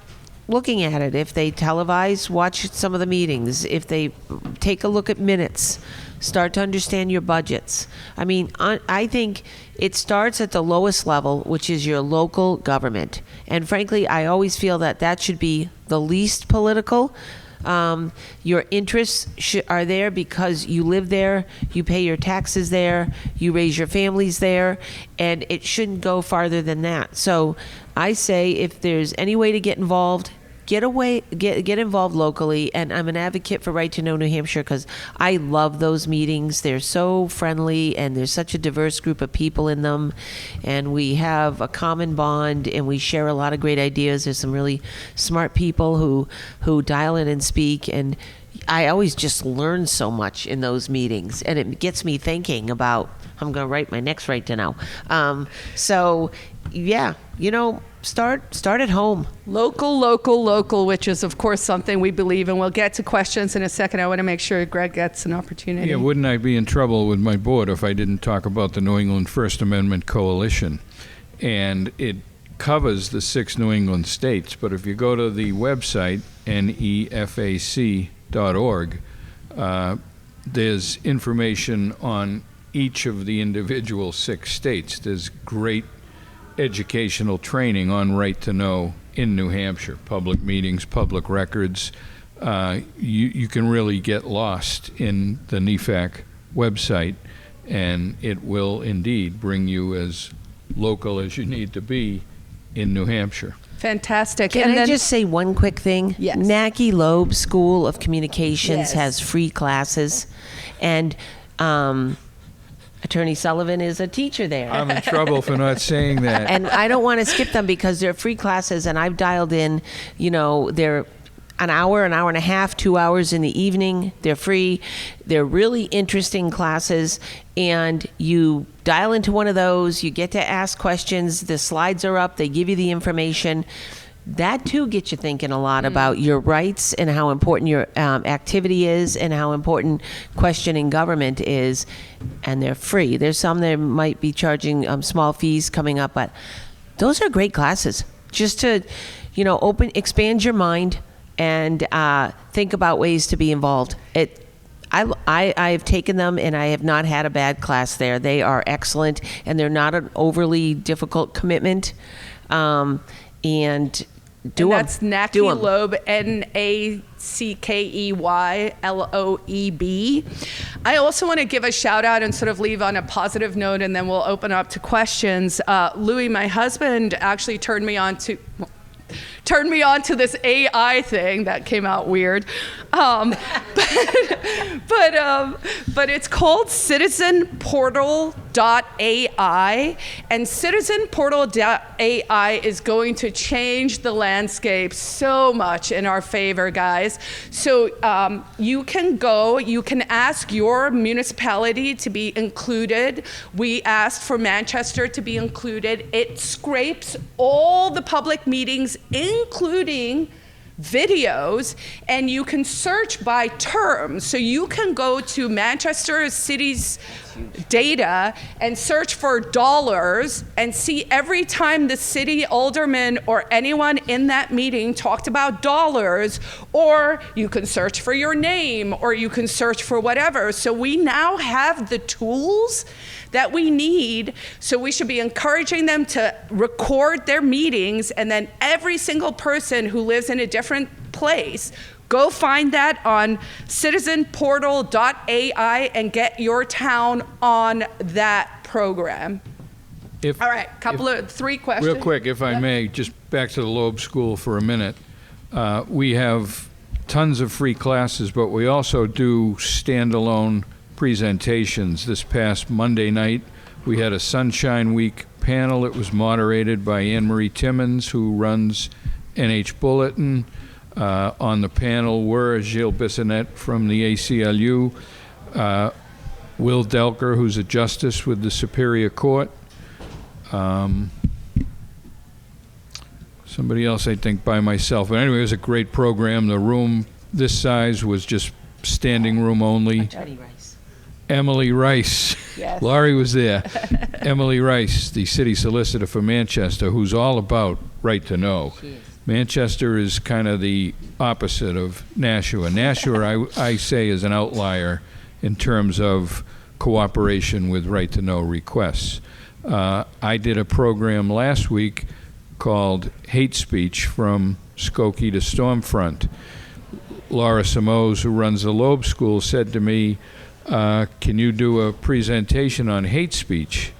looking at it. If they televise, watch some of the meetings. If they take a look at minutes, start to understand your budgets. I mean, I think it starts at the lowest level, which is your local government. And frankly, I always feel that should be the least political. Your interests are there because you live there, you pay your taxes there, you raise your families there, and it shouldn't go farther than that. So I say if there's any way to get involved, get involved locally. And I'm an advocate for Right to Know New Hampshire because I love those meetings. They're so friendly and there's such a diverse group of people in them, and we have a common bond and we share a lot of great ideas. There's some really smart people who dial in and speak, and I always just learn so much in those meetings, and it gets me thinking about I'm going to write my next Right to Know. So yeah, start at home. Local, which is, of course, something we believe in. We'll get to questions in a second. I want to make sure Greg gets an opportunity. Yeah, wouldn't I be in trouble with my board if I didn't talk about the New England First Amendment Coalition? And it covers the 6 New England states. But if you go to the website, nefac.org, there's information on each of the individual 6 states. There's great educational training on Right to Know in New Hampshire, public meetings, public records. You can really get lost in the NEFAC website, and it will indeed bring you as local as you need to be in New Hampshire. Fantastic. Can I just say one quick thing? Yes. Nacke Loeb School of Communications Yes. has free classes, and Attorney Sullivan is a teacher there. I'm in trouble for not saying that. And I don't want to skip them because they're free classes, and I've dialed in, they're an hour and a half, 2 hours in the evening. They're free. They're really interesting classes, and you dial into one of those, you get to ask questions, the slides are up, they give you the information. That too gets you thinking a lot about your rights and how important your activity is and how important questioning government is, and they're free. There's some that might be charging small fees coming up, but those are great classes just to, expand your mind and think about ways to be involved. I've taken them and I have not had a bad class there. They are excellent and they're not an overly difficult commitment. And do them. That's Nacke Loeb, NACKEYLOEB. I also want to give a shout out and sort of leave on a positive note, and then we'll open up to questions. Louis, my husband, actually turned me on to this AI thing that came out weird, but it's called citizenportal.ai, and citizenportal.ai is going to change the landscape so much in our favor, guys. So you can ask your municipality to be included. We asked for Manchester to be included. It scrapes all the public meetings, including videos, and you can search by terms. So you can go to Manchester City's data and search for dollars and see every time the city alderman or anyone in that meeting talked about dollars, or you can search for your name, or you can search for whatever. So we now have the tools that we need, so we should be encouraging them to record their meetings, and then every single person who lives in a different place, go find that on citizenportal.ai and get your town on that program. All right, three questions. Real quick, if I may, just back to the Loeb School for a minute. We have tons of free classes, but we also do standalone presentations. This past Monday night, we had a Sunshine Week panel. It was moderated by Anne Marie Timmons, who runs NH Bulletin. On the panel were Gilles Bissonnette from the ACLU, Will Delker, who's a justice with the Superior Court, somebody else, I think, by myself. But anyway, it was a great program. The room this size was just standing room only. Johnny Rice. Emily Rice. Yes. Laurie was there. Emily Rice, the city solicitor for Manchester, who's all about right to know. She is. Manchester is kind of the opposite of Nashua. Nashua, I say, is an outlier in terms of cooperation with right to know requests. I did a program last week called Hate Speech from Skokie to Stormfront. Laura Simoes, who runs the Loeb School, said to me, can you do a presentation on hate speech?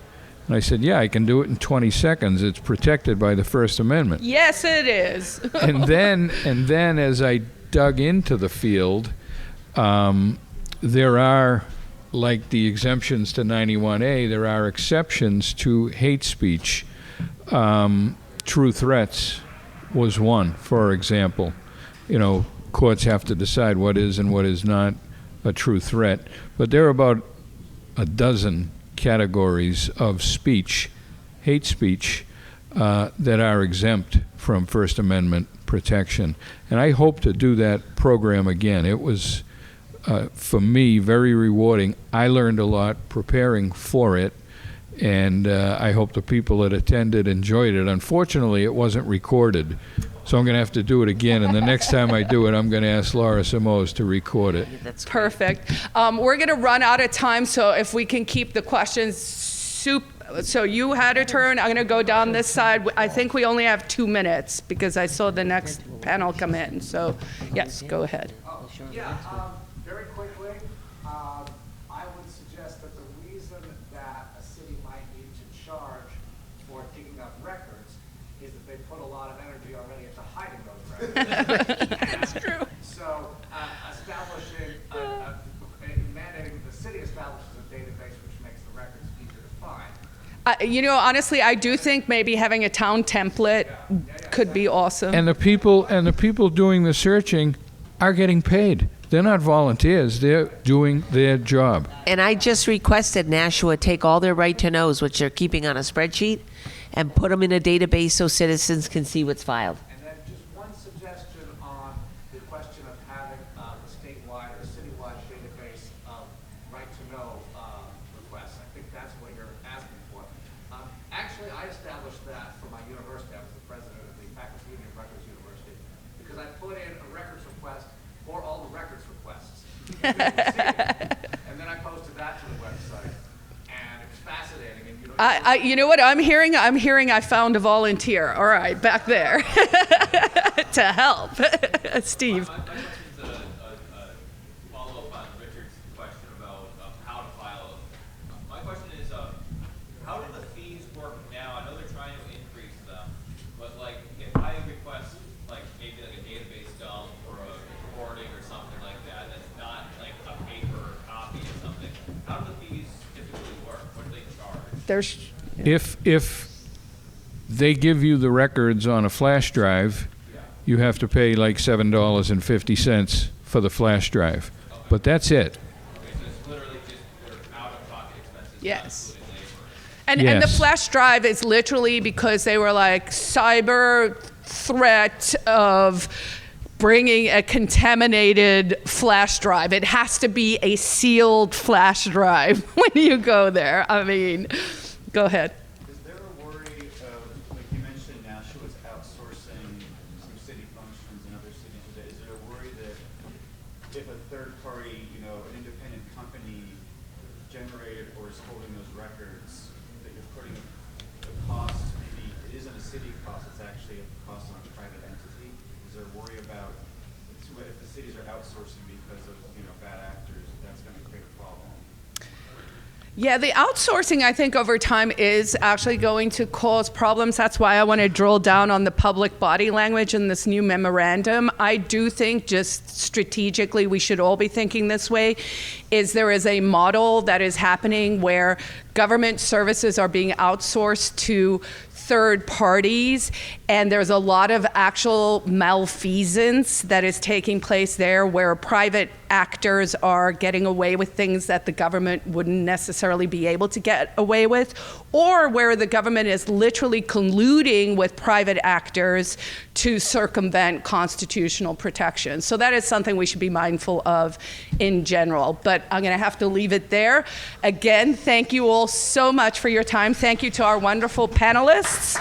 And I said, yeah, I can do it in 20 seconds. It's protected by the First Amendment. Yes, it is. and then as I dug into the field, there are, like the exemptions to 91A, there are exceptions to hate speech. True threats was one, for example. You know, courts have to decide what is and what is not a true threat. But there are about a dozen categories of speech, hate speech, that are exempt from First Amendment protection. And I hope to do that program again. It was, for me, very rewarding. I learned a lot preparing for it, and I hope the people that attended enjoyed it. Unfortunately, it wasn't recorded, so I'm going to have to do it again. And the next time I do it, I'm going to ask Laura Simoes to record it. That's great. Perfect. We're going to run out of time, so if we can keep the questions so you had a turn. I'm going to go down this side. I think we only have 2 minutes because I saw the next panel come in. So, yes, go ahead. Yeah, very quickly, I would suggest that the reason that a city might need to charge for digging up records is that they put a lot of energy already into hiding those records. That's true. So establishing, mandating the city establishes a database which makes the records easier to find. You know, honestly, I do think maybe having a town template could be awesome. And the people doing the searching are getting paid. They're not volunteers. They're doing their job. And I just requested Nashua take all their right to knows, which they're keeping on a spreadsheet, and put them in a database so citizens can see what's filed. And then just one suggestion on the question of having a statewide or citywide database of right to know requests. I think that's what you're asking for. Actually, I established that for my university. I was the president of the Faculty Union of Rutgers University because I put in a records request for all the records requests. And then I posted that to the website, and it was fascinating. And You know what I'm hearing? I'm hearing I found a volunteer. All right, back there to help. Steve. My question is a follow-up on Richard's question about how to file. My question is, how do the fees work now? I know they're trying to increase them, but like if I request like maybe like a database dump or a recording or something like that, that's not like a paper copy or something, how do the fees typically work? What do they charge? If they give you the records on a flash drive, you have to pay like $7.50 for the flash drive. But that's it. Okay, so it's literally just your out-of-pocket expenses, Yes. not including labor. And the Yes. flash drive is literally because they were like cyber threat of bringing a contaminated flash drive. It has to be a sealed flash drive when you go there. I mean, go ahead. Is there a worry of, like you mentioned, Nashua's outsourcing some city functions in other cities today? Is there a worry that if a third party, you know, an independent company generated or is holding those records, that you're putting the cost, maybe it isn't a city cost, it's actually a cost on a private entity? Is there a worry about if the cities are outsourcing because of, you know, bad actors, that's going to create a problem? Yeah, the outsourcing, I think, over time is actually going to cause problems. That's why I want to drill down on the public body language in this new memorandum. I do think just strategically we should all be thinking this way, is there is a model that is happening where government services are being outsourced to third parties, and there's a lot of actual malfeasance that is taking place there where private actors are getting away with things that the government wouldn't necessarily be able to get away with, or where the government is literally colluding with private actors to circumvent constitutional protections. So that is something we should be mindful of in general. But I'm going to have to leave it there. Again, thank you all so much for your time. Thank you to our wonderful panelists.